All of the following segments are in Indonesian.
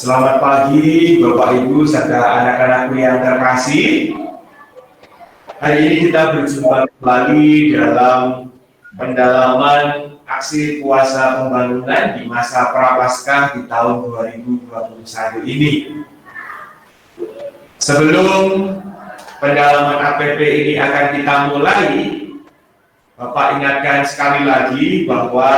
Selamat pagi Bapak Ibu serta anak-anakku yang terkasih. Hari ini kita berjumpa kembali dalam pendalaman aksi puasa pembangunan di masa Prapaskah di tahun 2021 ini. Sebelum pendalaman APP ini akan kita mulai, Bapak ingatkan sekali lagi bahwa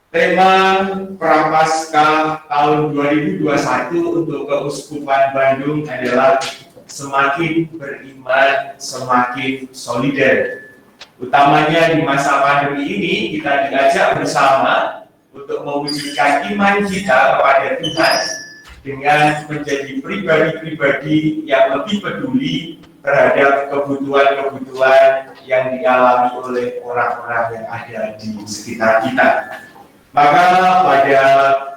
tema Prapaskah tahun 2021 untuk Keuskupan Bandung adalah semakin beriman, semakin solider. Utamanya di masa pandemi ini kita diajak bersama untuk mewujudkan iman kita kepada Tuhan dengan menjadi pribadi-pribadi yang lebih peduli terhadap kebutuhan-kebutuhan yang dialami oleh orang-orang yang ada di sekitar kita. Maka pada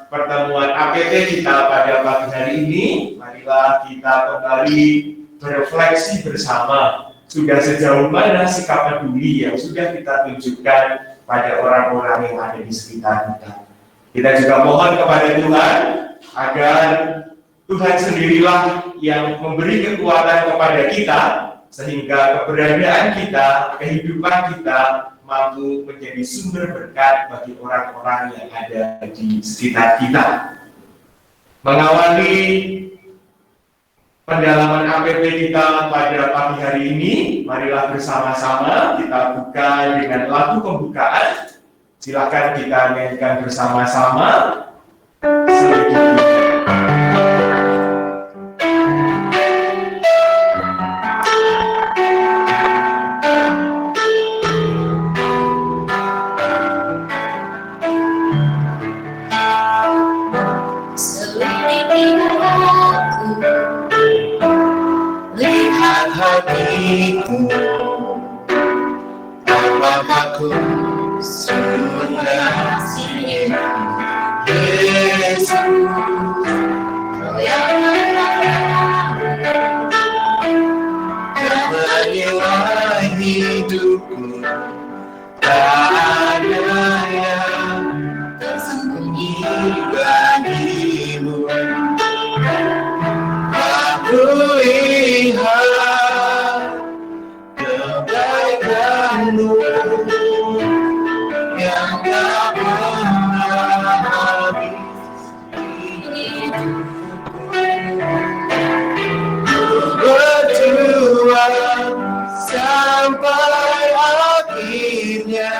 pertemuan APT kita pada pagi hari ini, marilah kita kembali berefleksi bersama sudah sejauh mana sikap peduli yang sudah kita tunjukkan pada orang-orang yang ada di sekitar kita. Kita juga mohon kepada Tuhan agar Tuhan sendirilah yang memberi kekuatan kepada kita sehingga keberadaan kita, kehidupan kita mampu menjadi sumber berkat bagi orang-orang yang ada di sekitar kita. Mengawali pendalaman APP kita pada pagi hari ini, marilah bersama-sama kita buka dengan lagu pembukaan. Silakan kita nyanyikan bersama-sama. Aku sudah siap, Yesus, Kau yang menyertai hidupku, tak ada yang tersembunyi bagimu. Aku lihat kebaikan-Mu yang tak pernah habis hidupku. Ku berjuang sampai akhirnya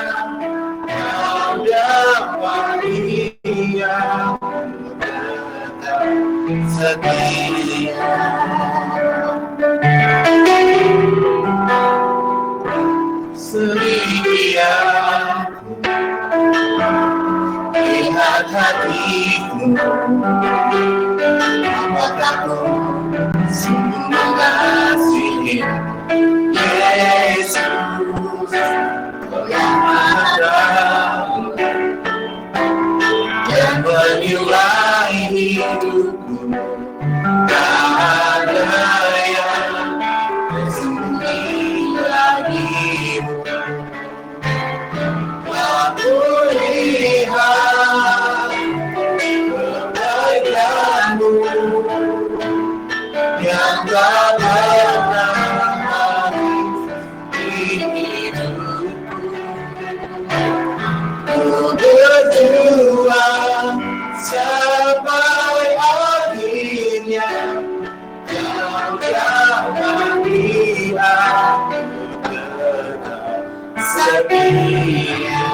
Kau dapati aku tetap setia. Setia lihat hatiku, buat aku sungguh mengasihi Yesus, Kau yang ada dan menyulai hidupku, tak ada yang tersembunyi bagimu. Aku lihat kebaikan-Mu yang tak pernah habis hidupku. Ku berjuang sampai akhirnya Kau dapati aku tetap setia.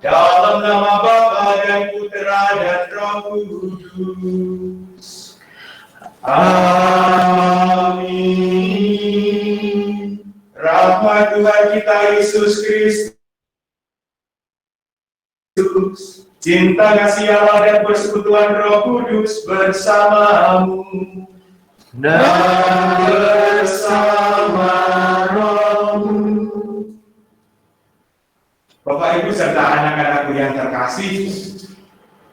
Dalam nama Bapa dan Putra dan Roh Kudus. Amin. Rahmat Tuhan kita Yesus Kristus, cinta kasih Allah dan persekutuan Roh Kudus bersamamu dan bersama rohmu. Bapak Ibu serta anak-anakku yang terkasih,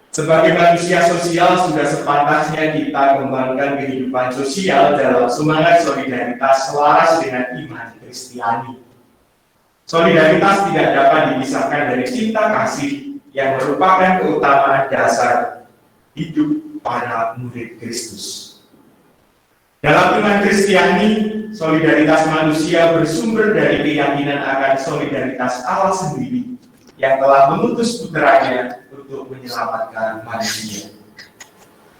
sebagai manusia sosial sudah sepantasnya kita kembangkan kehidupan sosial dalam semangat solidaritas selaras dengan iman Kristiani. Solidaritas tidak dapat dipisahkan dari cinta kasih yang merupakan keutamaan dasar hidup para murid Kristus. Dalam iman Kristiani, solidaritas manusia bersumber dari keyakinan akan solidaritas Allah sendiri yang telah mengutus putranya untuk menyelamatkan manusia.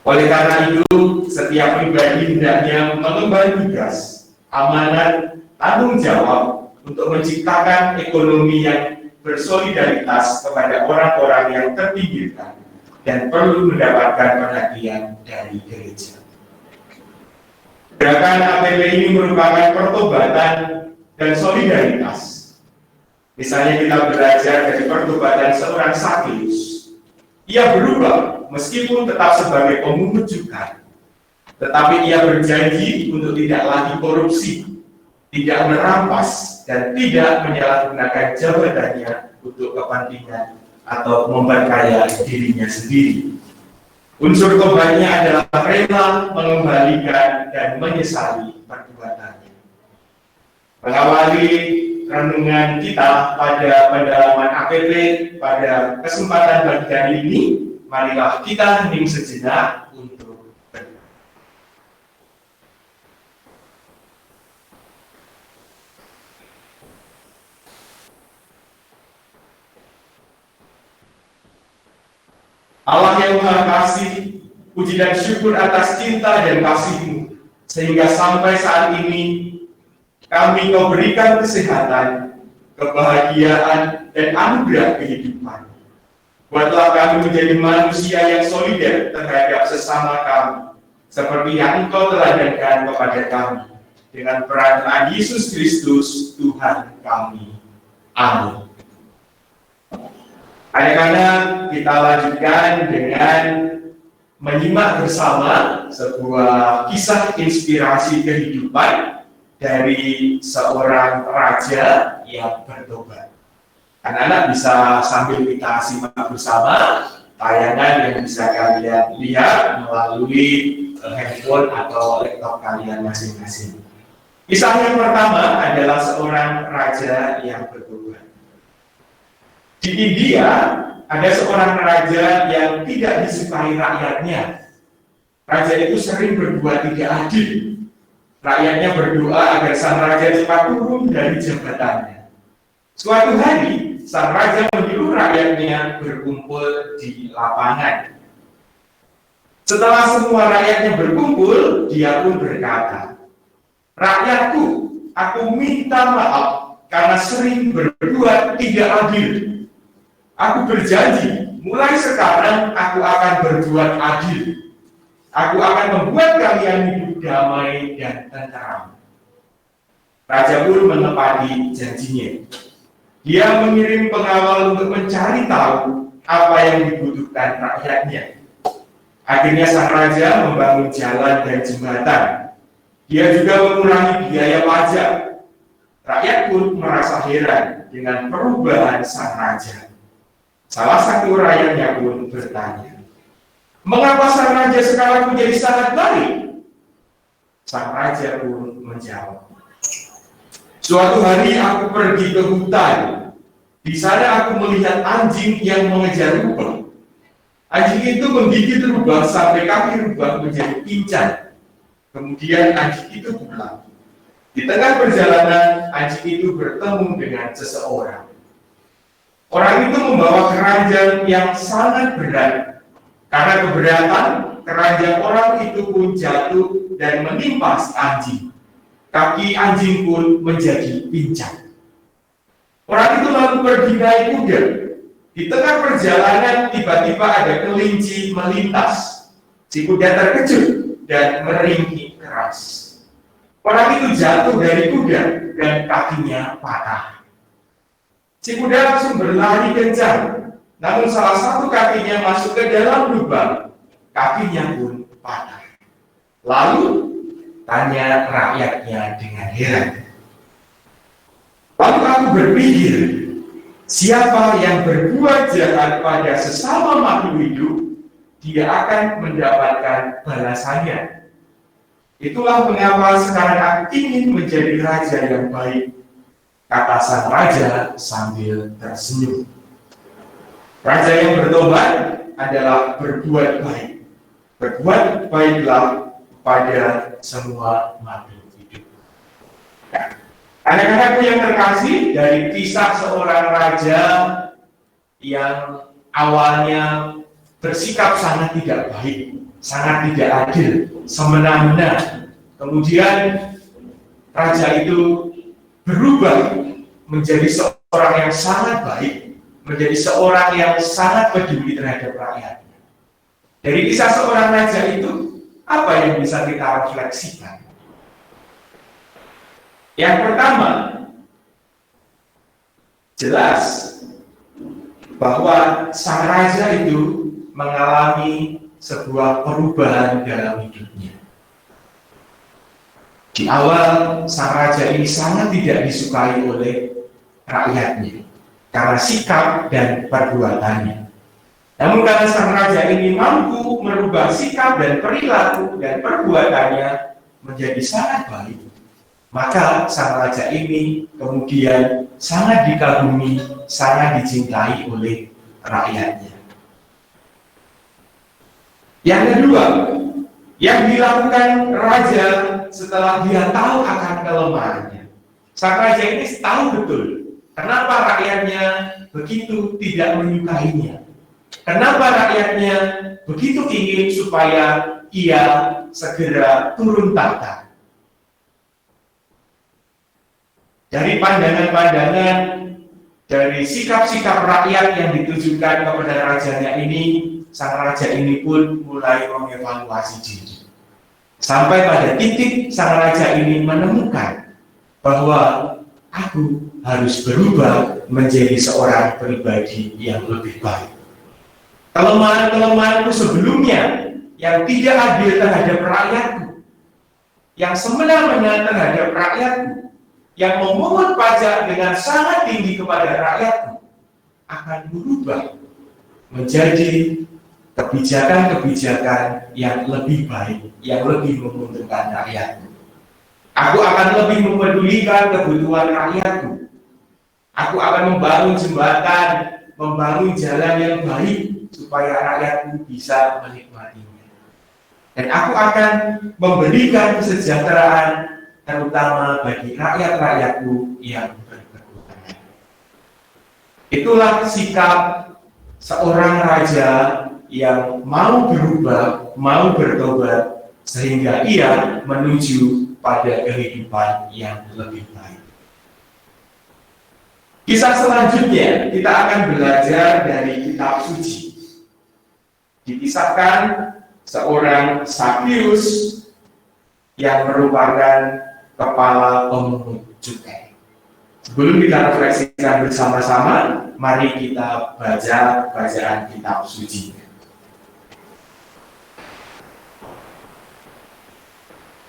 Oleh karena itu, setiap pribadi hendaknya mengemban tugas, amanat, tanggung jawab untuk menciptakan ekonomi yang bersolidaritas kepada orang-orang yang terpinggirkan dan perlu mendapatkan perhatian dari gereja. Gerakan APP ini merupakan pertobatan dan solidaritas. Misalnya kita belajar dari pertobatan seorang Sakeus. Ia berubah meskipun tetap sebagai pemungut cukai, tetapi ia berjanji untuk tidak lagi korupsi, tidak merampas, dan tidak menyalahgunakan jabatannya untuk kepentingan atau memperkaya dirinya sendiri. Unsur tobatnya adalah rela mengembalikan dan menyesali perbuatannya. Mengawali renungan kita pada pendalaman APP pada kesempatan pagi hari ini, marilah kita hening sejenak untuk berdoa. Allah yang Maha Kasih, puji dan syukur atas cinta dan kasih-Mu, sehingga sampai saat ini kami Kau berikan kesehatan, kebahagiaan, dan anugerah kehidupan. Buatlah kami menjadi manusia yang solider terhadap sesama kami, seperti yang Engkau teladankan kepada kami, dengan peran Yesus Kristus, Tuhan kami. Amin. Anak-anak, kita lanjutkan dengan menyimak bersama sebuah kisah inspirasi kehidupan dari seorang raja yang bertobat. Anak-anak bisa sambil kita simak bersama tayangan yang bisa kalian lihat melalui handphone atau laptop kalian masing-masing. Kisah yang pertama adalah seorang raja yang bertobat. Di India, ada seorang raja yang tidak disukai rakyatnya. Raja itu sering berbuat tidak adil. Rakyatnya berdoa agar sang raja cepat turun dari jabatannya. Suatu hari, sang raja menyuruh rakyatnya berkumpul di lapangan. Setelah semua rakyatnya berkumpul, dia pun berkata, "Rakyatku, aku minta maaf karena sering berbuat tidak adil. Aku berjanji, mulai sekarang aku akan berbuat adil. Aku akan membuat kalian hidup damai dan tentram." Raja pun menepati janjinya. Dia mengirim pengawal untuk mencari tahu apa yang dibutuhkan rakyatnya. Akhirnya sang raja membangun jalan dan jembatan. Dia juga mengurangi biaya pajak. Rakyat pun merasa heran dengan perubahan sang raja. Salah satu rakyatnya pun bertanya, "Mengapa sang raja sekarang menjadi sangat baik?" Sang raja pun menjawab, "Suatu hari aku pergi ke hutan. Di sana aku melihat anjing yang mengejar rubah. Anjing itu menggigit rubah sampai kaki rubah menjadi pincang. Kemudian anjing itu pulang. Di tengah perjalanan, anjing itu bertemu dengan seseorang. Orang itu membawa keranjang yang sangat berat. Karena keberatan, keranjang orang itu pun jatuh dan menimpa anjing. Kaki anjing pun menjadi pincang. Orang itu lalu pergi naik kuda. Di tengah perjalanan, tiba-tiba ada kelinci melintas. Si kuda terkejut dan meringkik keras. Orang itu jatuh dari kuda dan kakinya patah. Si kuda langsung berlari kencang, namun salah satu kakinya masuk ke dalam lubang, kakinya pun patah. Lalu tanya rakyatnya dengan heran, "Lalu aku berpikir, siapa yang berbuat jahat pada sesama makhluk hidup, dia akan mendapatkan balasannya. Itulah mengapa sekarang aku ingin menjadi raja yang baik," kata sang raja sambil tersenyum. Raja yang bertobat adalah berbuat baik. Berbuat baiklah pada semua makhluk hidup. Nah, anak-anakku yang terkasih, dari kisah seorang raja yang awalnya bersikap sangat tidak baik, sangat tidak adil, semena-mena. Kemudian raja itu berubah menjadi seorang yang sangat baik, menjadi seorang yang sangat peduli terhadap rakyatnya. Dari kisah seorang raja itu, apa yang bisa kita refleksikan? Yang pertama, jelas bahwa sang raja itu mengalami sebuah perubahan dalam hidupnya. Di awal, sang raja ini sangat tidak disukai oleh rakyatnya karena sikap dan perbuatannya. Namun karena sang raja ini mampu merubah sikap dan perilaku dan perbuatannya menjadi sangat baik, maka sang raja ini kemudian sangat dikagumi, sangat dicintai oleh rakyatnya. Yang kedua, yang dilakukan raja setelah dia tahu akan kelemahannya. Sang raja ini tahu betul kenapa rakyatnya begitu tidak menyukainya. Kenapa rakyatnya begitu ingin supaya ia segera turun tahta. Dari pandangan-pandangan, dari sikap-sikap rakyat yang ditujukan kepada rajanya ini, sang raja ini pun mulai mengevaluasi diri. Sampai pada titik sang raja ini menemukan bahwa aku harus berubah menjadi seorang pribadi yang lebih baik. Kelemahan-kelemahanku sebelumnya yang tidak adil terhadap rakyatku, yang semena-mena terhadap rakyatku, yang memungut pajak dengan sangat tinggi kepada rakyatku, akan berubah menjadi kebijakan-kebijakan yang lebih baik, yang lebih menguntungkan rakyatku. Aku akan lebih memedulikan kebutuhan rakyatku. Aku akan membangun jembatan, membangun jalan yang baik supaya rakyatku bisa menikmatinya. Dan aku akan memberikan kesejahteraan terutama bagi rakyat-rakyatku yang berkebutuhan. Itulah sikap seorang raja yang mau berubah, mau bertobat, sehingga ia menuju pada kehidupan yang lebih baik. Kisah selanjutnya kita akan belajar dari kitab suci. Dikisahkan seorang Sakeus yang merupakan kepala pemungut cukai. Sebelum kita refleksikan bersama-sama, mari kita baca bacaan kitab suci.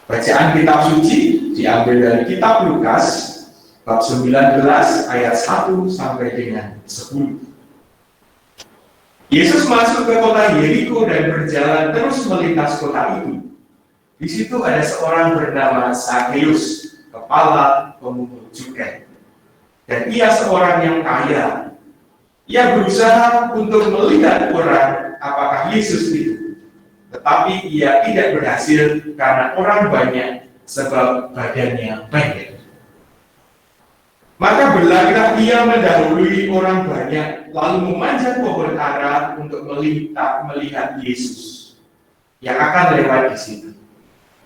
Bacaan kitab suci diambil dari kitab Lukas bab 19 ayat 1 sampai dengan 10. Yesus masuk ke kota Yeriko dan berjalan terus melintas kota itu. Di situ ada seorang bernama Sakeus, kepala pemungut cukai. Dan ia seorang yang kaya. Ia berusaha untuk melihat orang apakah Yesus itu. Tetapi ia tidak berhasil karena orang banyak sebab badannya pendek. Maka berlarilah ia mendahului orang banyak, lalu memanjat pohon ara untuk melihat Yesus yang akan lewat di situ.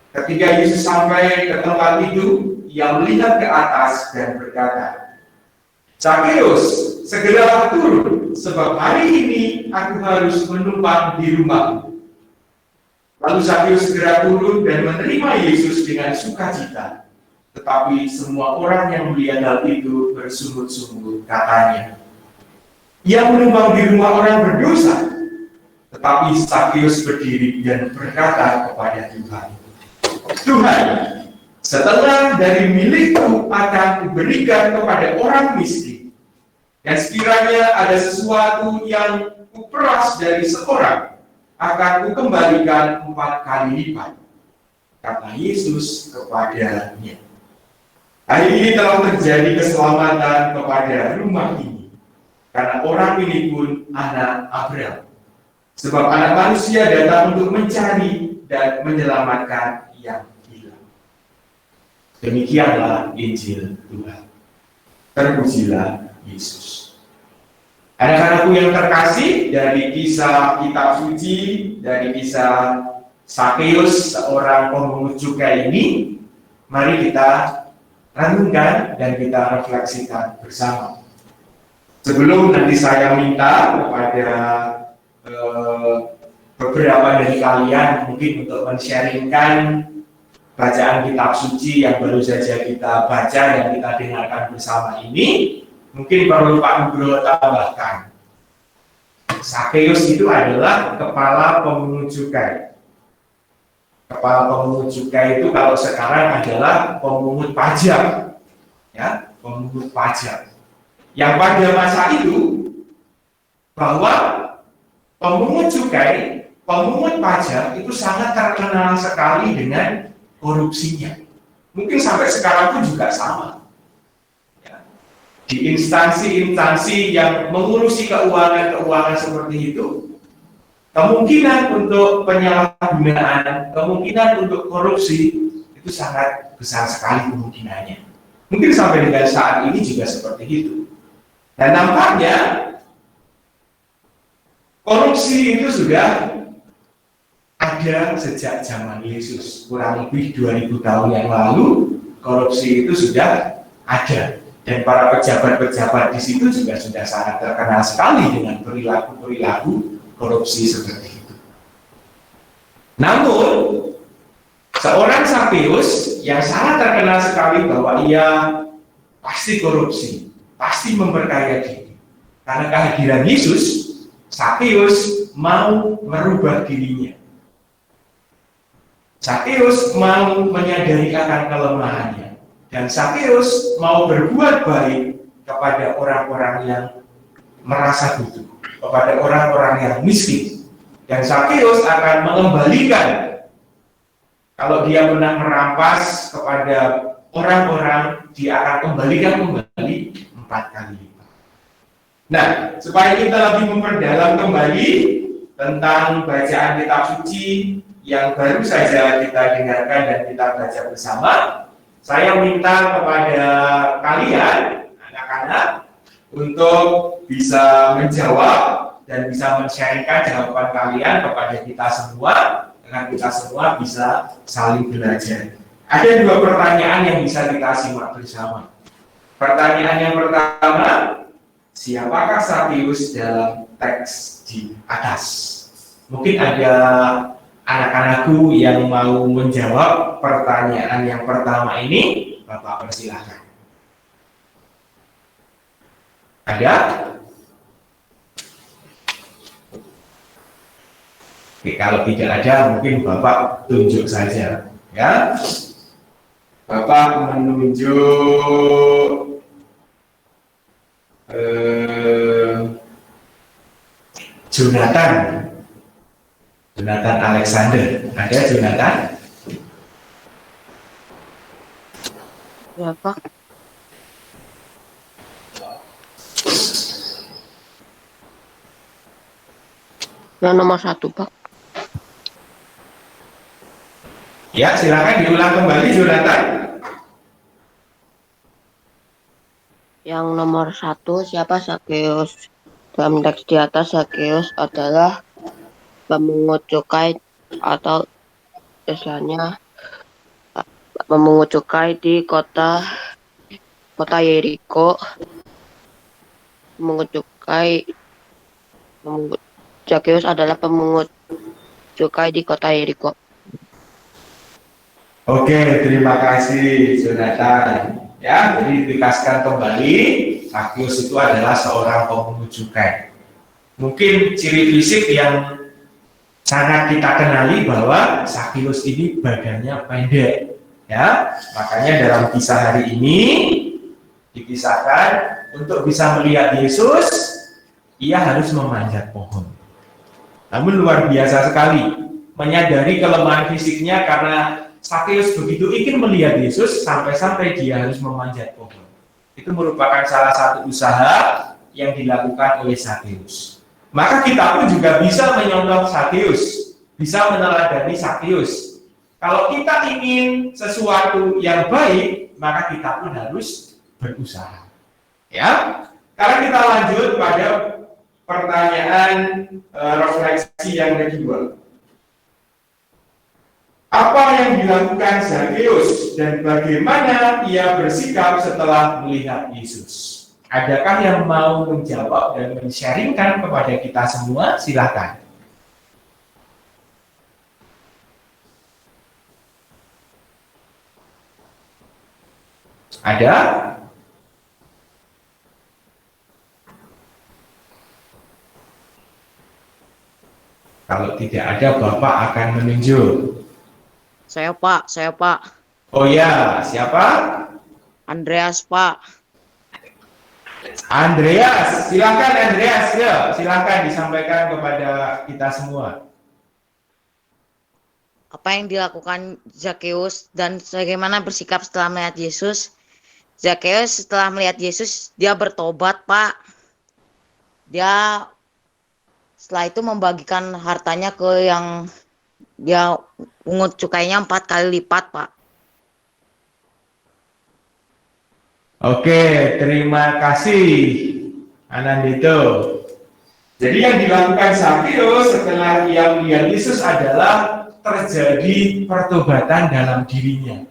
Ketika Yesus sampai ke tempat itu, ia melihat ke atas dan berkata, "Sakeus, segeralah turun, sebab hari ini aku harus menumpang di rumahmu." Lalu Sakeus segera turun dan menerima Yesus dengan sukacita. Tetapi semua orang yang melihat hal itu bersungut-sungut, katanya, "Ia menumpang di rumah orang berdosa." Tetapi Sakeus berdiri dan berkata kepada Tuhan, "Tuhan, setelah dari milikku akan kuberikan kepada orang miskin, dan sekiranya ada sesuatu yang kuperas dari seorang, akan kukembalikan 4 kali lipat." Kata Yesus kepadanya, "Hari ini telah terjadi keselamatan kepada rumah ini, karena orang ini pun anak Abraham. Sebab anak manusia datang untuk mencari dan menyelamatkan yang hilang. Demikianlah Injil Tuhan. Terpujilah Yesus. Anak-anakku yang terkasih, dari kisah kitab suci, dari kisah Sakeus, seorang pemungut cukai ini, mari kita renungkan dan kita refleksikan bersama. Sebelum nanti saya minta kepada beberapa dari kalian mungkin untuk men-sharingkan bacaan kitab suci yang baru saja kita baca dan kita dengarkan bersama ini, mungkin perlu Pak Nugroho tambahkan. Sakeus itu adalah kepala pemungut cukai. Kepala pemungut cukai itu kalau sekarang adalah pemungut pajak, ya, pemungut pajak. Yang pada masa itu bahwa pemungut cukai, pemungut pajak itu sangat terkenal sekali dengan korupsinya. Mungkin sampai sekarang pun juga sama. Ya. Di instansi-instansi yang mengurusi keuangan seperti itu, kemungkinan untuk penyalahgunaan, kemungkinan untuk korupsi itu sangat besar sekali kemungkinannya. Mungkin sampai dengan saat ini juga seperti itu. Dan nampaknya korupsi itu sudah ada sejak zaman Yesus. Kurang lebih 2000 tahun yang lalu, korupsi itu sudah ada. Dan para pejabat-pejabat di situ juga sudah sangat terkenal sekali dengan perilaku-perilaku korupsi seperti itu. Namun, seorang Sakeus yang sangat terkenal sekali bahwa ia pasti korupsi, pasti memperkaya diri. Karena kehadiran Yesus, Sakeus mau merubah dirinya. Sakeus mau menyadari akan kelemahannya. Dan Sakeus mau berbuat baik kepada orang-orang yang merasa butuh, kepada orang-orang yang miskin. Dan Sakeus akan mengembalikan, kalau dia pernah merampas kepada orang-orang, dia akan kembalikan kembali 4 kali lipat. Nah, supaya kita lebih memperdalam kembali tentang bacaan kitab suci yang baru saja kita dengarkan dan kita baca bersama, saya minta kepada kalian, anak-anak, untuk bisa menjawab dan bisa men-sharingkan jawaban kalian kepada kita semua, dengan kita semua bisa saling belajar. Ada 2 pertanyaan yang bisa kita simak bersama. Pertanyaan yang pertama, siapakah Sakeus dalam teks di atas? Mungkin ada anak-anakku yang mau menjawab pertanyaan yang pertama ini, Bapak persilahkan. Ada? Oke, kalau tidak ada mungkin Bapak tunjuk saja, ya. Bapak menunjuk Jonathan Alexander. Ada Jonathan? Ya, Pak. Yang nomor 1, Pak. Ya, silakan diulang kembali, Jonathan. Yang nomor 1, siapa Sakeus? Dalam teks di atas, Sakeus adalah pemungut cukai atau istilahnya pemungut cukai di kota Yeriko. Sakeus adalah pemungut cukai di kota Yeriko. Oke, terima kasih Jonathan. Ya, jadi dikasihkan kembali, Sakeus itu adalah seorang pemungut cukai. Mungkin ciri fisik yang sangat kita kenali bahwa Sakeus ini badannya pendek, ya. Makanya dalam kisah hari ini dikisahkan untuk bisa melihat Yesus, ia harus memanjat pohon. Namun luar biasa sekali, menyadari kelemahan fisiknya karena Sakeus begitu ingin melihat Yesus sampai-sampai dia harus memanjat pohon. Itu merupakan salah satu usaha yang dilakukan oleh Zakheus. Maka kita pun juga bisa menyontoh Zakheus, bisa meneladani Zakheus. Kalau kita ingin sesuatu yang baik, maka kita pun harus berusaha. Ya, sekarang kita lanjut pada pertanyaan refleksi yang kedua. Apa yang dilakukan Zakheus dan bagaimana ia bersikap setelah melihat Yesus? Adakah yang mau menjawab dan men-sharingkan kepada kita semua? Silakan. Ada? Kalau tidak ada, Bapak akan menunjuk. Saya Pak. Oh ya, siapa? Andreas Pak. Andreas, silakan Andreas, ya, silakan disampaikan kepada kita semua. Apa yang dilakukan Zakheus dan bagaimana bersikap setelah melihat Yesus? Zakheus setelah melihat Yesus, dia bertobat, Pak. Dia setelah itu membagikan hartanya ke yang dia pungut cukainya 4 kali lipat, Pak. Oke, terima kasih Anandito. Jadi yang dilakukan Zakheus setelah ia melihat Yesus adalah terjadi pertobatan dalam dirinya.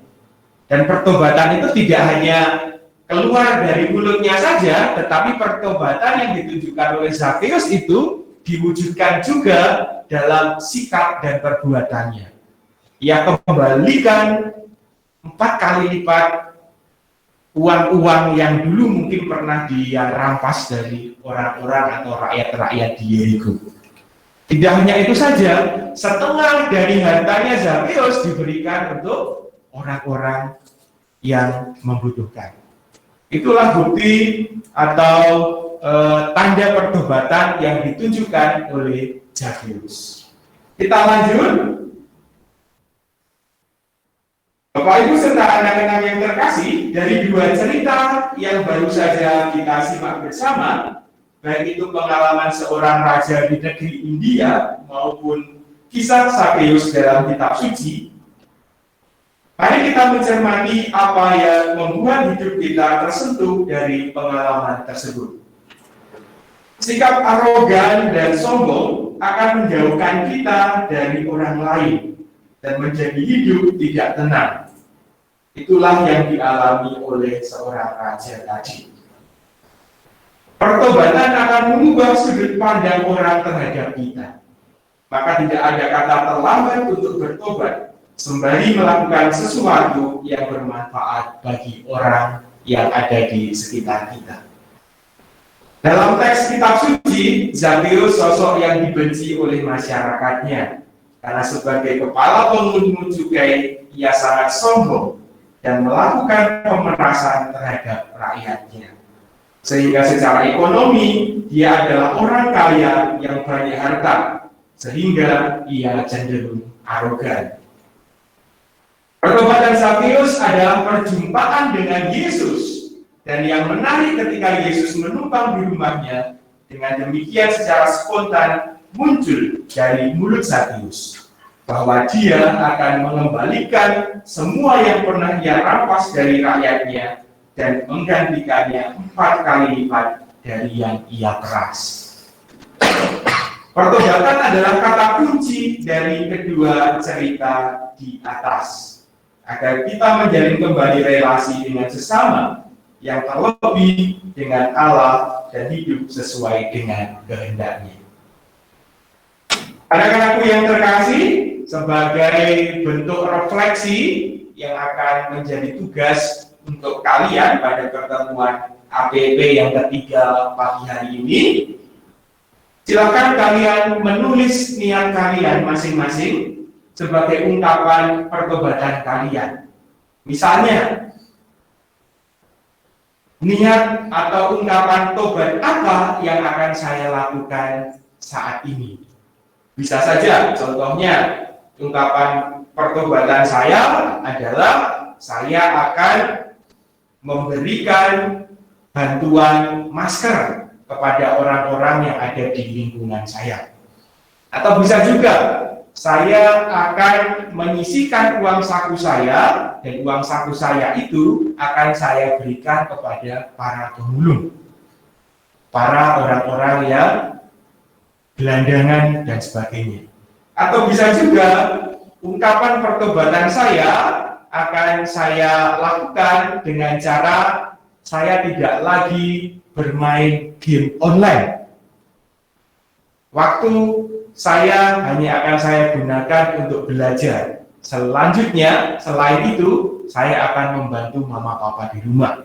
Dan pertobatan itu tidak hanya keluar dari mulutnya saja, tetapi pertobatan yang ditunjukkan oleh Zakheus itu diwujudkan juga dalam sikap dan perbuatannya. Ia kembalikan 4 kali lipat uang-uang yang dulu mungkin pernah dia rampas dari orang-orang atau rakyat-rakyat di Yeriko. Tidak hanya itu saja, setengah dari hartanya Zakheus diberikan untuk orang-orang yang membutuhkan. Itulah bukti atau tanda pertobatan yang ditunjukkan oleh Zakheus. Kita lanjut. Bapak Ibu serta anak-anak yang terkasih, dari 2 cerita yang baru saja kita simak bersama, baik itu pengalaman seorang raja di negeri India maupun kisah Zakheus dalam kitab suci, mari kita mencermati apa yang membuat hidup kita tersentuh dari pengalaman tersebut. Sikap arogan dan sombong akan menjauhkan kita dari orang lain dan menjadi hidup tidak tenang. Itulah yang dialami oleh seorang raja tadi. Pertobatan akan mengubah sudut pandang orang terhadap kita. Maka tidak ada kata terlambat untuk bertobat, sembari melakukan sesuatu yang bermanfaat bagi orang yang ada di sekitar kita. Dalam teks kitab suci, Zakheus sosok yang dibenci oleh masyarakatnya. Karena sebagai kepala pemungut cukai, ia sangat sombong dan melakukan pemerasan terhadap rakyatnya. Sehingga secara ekonomi, dia adalah orang kaya yang banyak harta, sehingga ia cenderung arogan. Pertobatan Zakheus adalah perjumpaan dengan Yesus, dan yang menarik ketika Yesus menumpang di rumahnya, dengan demikian secara spontan muncul dari mulut Zakheus bahwa dia akan mengembalikan semua yang pernah ia rampas dari rakyatnya dan menggantikannya 4 kali lipat dari yang ia peras. Pertobatan adalah kata kunci dari kedua cerita di atas, agar kita menjalin kembali relasi dengan sesama yang terlebih dengan Allah dan hidup sesuai dengan kehendaknya. Anak-anakku yang terkasih, sebagai bentuk refleksi yang akan menjadi tugas untuk kalian pada pertemuan APP yang ketiga pagi hari ini, silakan kalian menulis niat kalian masing-masing sebagai ungkapan pertobatan kalian. Misalnya, niat atau ungkapan tobat apa yang akan saya lakukan saat ini? Bisa saja, contohnya, ungkapan pertobatan saya adalah saya akan memberikan bantuan masker kepada orang-orang yang ada di lingkungan saya. Atau bisa juga saya akan menyisihkan uang saku saya, dan uang saku saya itu akan saya berikan kepada para pemulung, para orang-orang yang gelandangan dan sebagainya. Atau bisa juga ungkapan pertobatan saya akan saya lakukan dengan cara saya tidak lagi bermain game online. Waktu saya hanya akan saya gunakan untuk belajar. Selanjutnya, selain itu, saya akan membantu mama papa di rumah.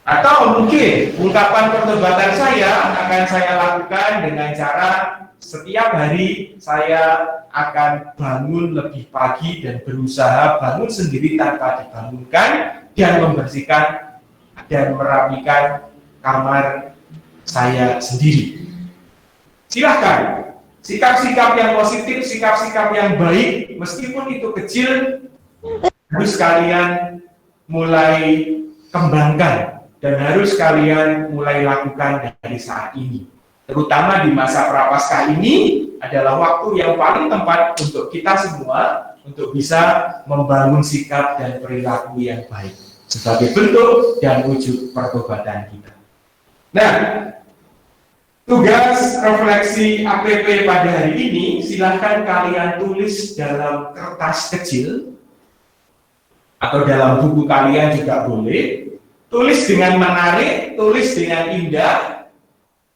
Atau mungkin ungkapan pertobatan saya akan saya lakukan dengan cara setiap hari saya akan bangun lebih pagi dan berusaha bangun sendiri tanpa dibangunkan dan membersihkan dan merapikan kamar saya sendiri. Silahkan, sikap-sikap yang positif, sikap-sikap yang baik, meskipun itu kecil, harus kalian mulai kembangkan dan harus kalian mulai lakukan dari saat ini. Terutama di masa prapaskah ini adalah waktu yang paling tepat untuk kita semua untuk bisa membangun sikap dan perilaku yang baik sebagai bentuk dan wujud pertobatan kita. Nah, tugas refleksi APP pada hari ini silahkan kalian tulis dalam kertas kecil atau dalam buku kalian juga boleh. Tulis dengan menarik, tulis dengan indah,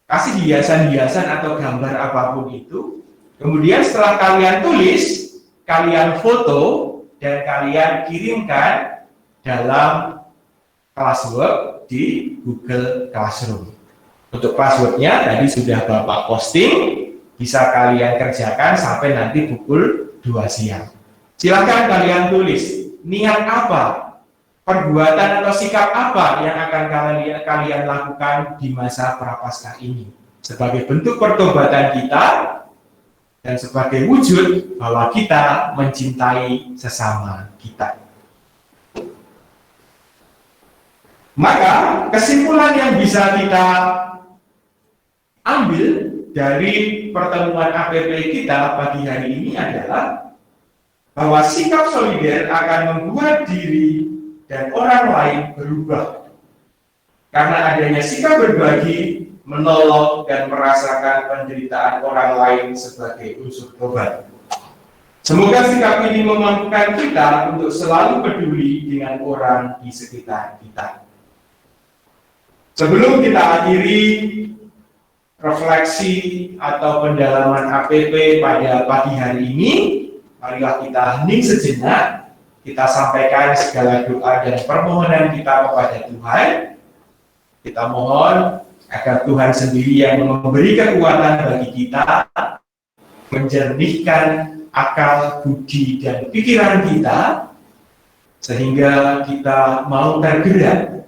kasih hiasan-hiasan atau gambar apapun itu. Kemudian setelah kalian tulis, kalian foto dan kalian kirimkan dalam classwork di Google Classroom. Untuk passwordnya tadi sudah Bapak posting, bisa kalian kerjakan sampai nanti pukul 2 siang. Silakan kalian tulis niat apa, perbuatan atau sikap apa yang akan kalian lakukan di masa prapaskah ini sebagai bentuk pertobatan kita dan sebagai wujud bahwa kita mencintai sesama kita. Maka kesimpulan yang bisa kita ambil dari pertemuan APP kita pagi hari ini adalah bahwa sikap solider akan membuat diri dan orang lain berubah. Karena adanya sikap berbagi, menolong, dan merasakan penderitaan orang lain sebagai unsur tobat. Semoga sikap ini memampukan kita untuk selalu peduli dengan orang di sekitar kita. Sebelum kita akhiri refleksi atau pendalaman APP pada pagi hari ini, marilah kita hening sejenak, kita sampaikan segala doa dan permohonan kita kepada Tuhan. Kita mohon agar Tuhan sendiri yang memberi kekuatan bagi kita, menjernihkan akal, budi, dan pikiran kita, sehingga kita mau tergerak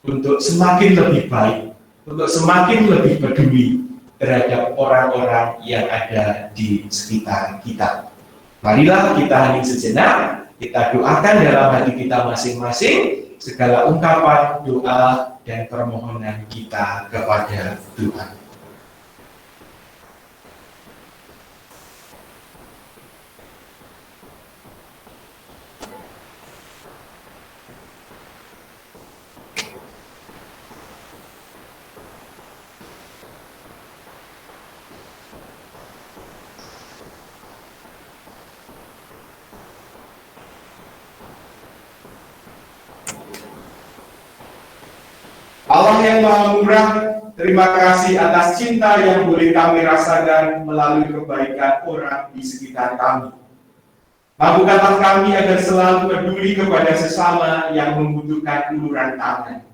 untuk semakin lebih baik, untuk semakin lebih peduli terhadap orang-orang yang ada di sekitar kita. Marilah kita hening sejenak, kita doakan dalam hati kita masing-masing segala ungkapan doa dan permohonan kita kepada Tuhan. Allah yang Maha Murah, terima kasih atas cinta yang boleh kami rasakan melalui kebaikan orang di sekitar kami. Mampukanlah kami agar selalu peduli kepada sesama yang membutuhkan uluran tangan.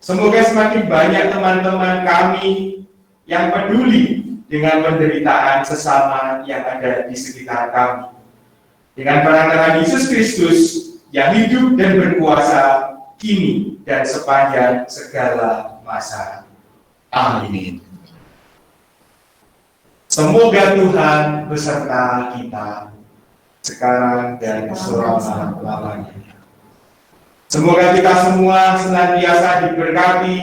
Semoga semakin banyak teman-teman kami yang peduli dengan penderitaan sesama yang ada di sekitar kami. Dengan perantaraan Yesus Kristus yang hidup dan berkuasa kini dan sepanjang segala masa. Amin. Semoga Tuhan beserta kita sekarang dan selama-lamanya. Semoga kita semua senantiasa diberkati,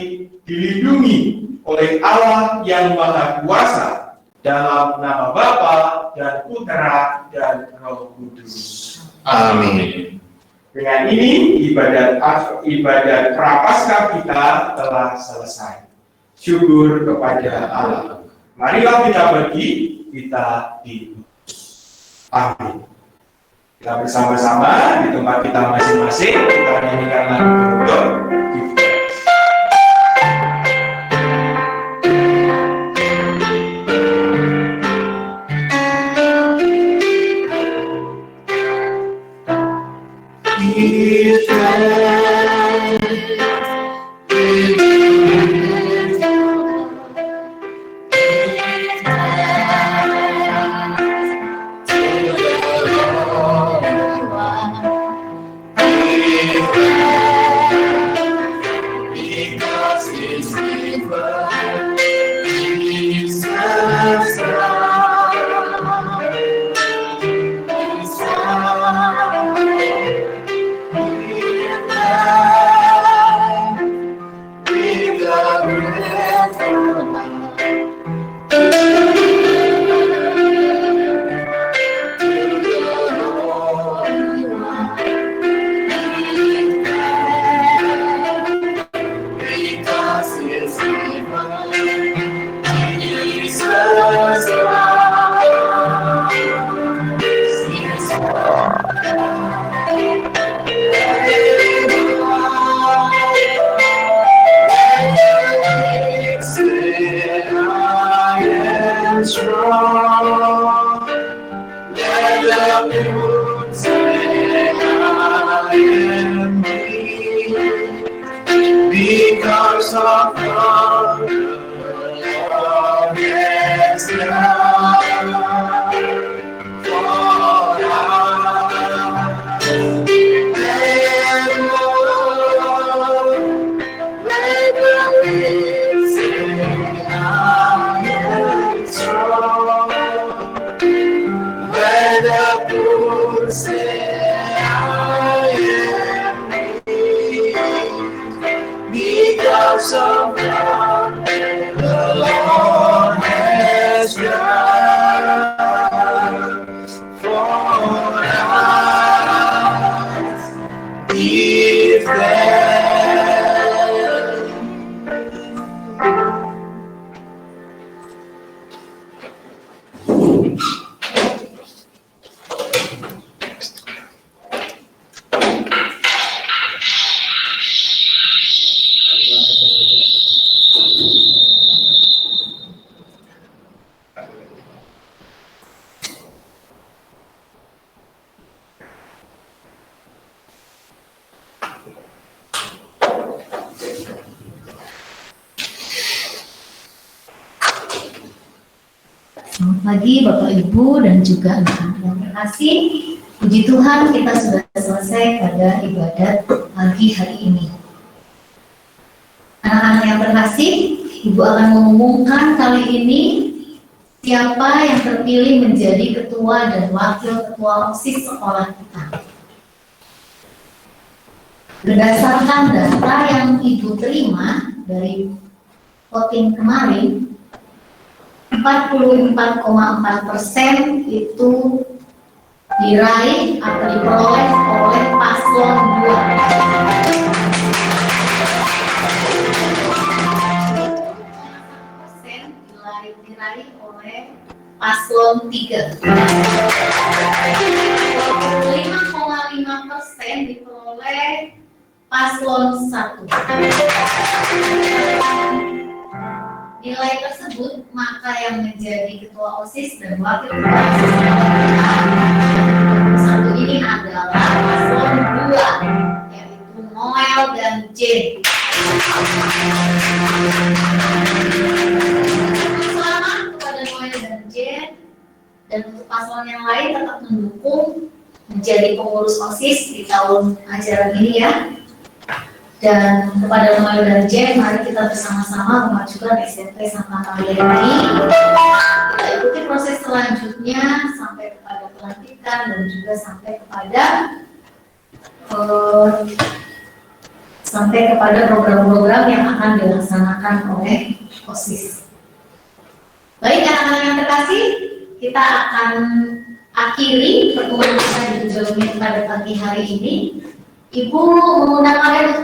dilindungi oleh Allah yang Maha Kuasa dalam nama Bapa dan Putra dan Roh Kudus. Amin. Dengan ini ibadat Prapaskah kita telah selesai. Syukur kepada Allah. Marilah kita pergi, kita diutus. Amin. Kita bersama-sama di tempat kita masing-masing, kita nyanyikan lagu penutup. Because of God, Lord is love for us. And Lord, let the weak say, I am strong. Let the poor say, I am weak. Because of God, the Lord has done for us. Give them. Selamat pagi Bapak Ibu dan juga anak-anak yang terkasih. Puji Tuhan kita sudah selesai pada ibadat pagi hari ini. Anak-anak yang terkasih, Ibu akan mengumumkan kali ini siapa yang terpilih menjadi ketua dan wakil ketua OSIS sekolah kita. Berdasarkan data yang Ibu terima dari voting kemarin, 44,4% itu diraih atau diperoleh oleh paslon 2. Diraih oleh paslon 3. 5,5% diperoleh paslon 1. Nilai tersebut maka yang menjadi ketua OSIS dan wakil ketua OSIS satu ini adalah paslon 2, yaitu Noel dan Jane. Selamat kepada Noel dan Jane, dan untuk paslon yang lain tetap mendukung menjadi pengurus OSIS di tahun ajaran ini ya. Dan kepada Noel dan Jen, mari kita bersama-sama memajukan SMP Santa Maria ini. Kita ikuti proses selanjutnya sampai kepada pelantikan dan juga sampai kepada sampai kepada program-program yang akan dilaksanakan oleh OSIS. Baik anak-anak yang terkasih, kita akan akhiri pertemuan kita di Google Meet pada pagi hari ini. Ibu mengundang kalian untuk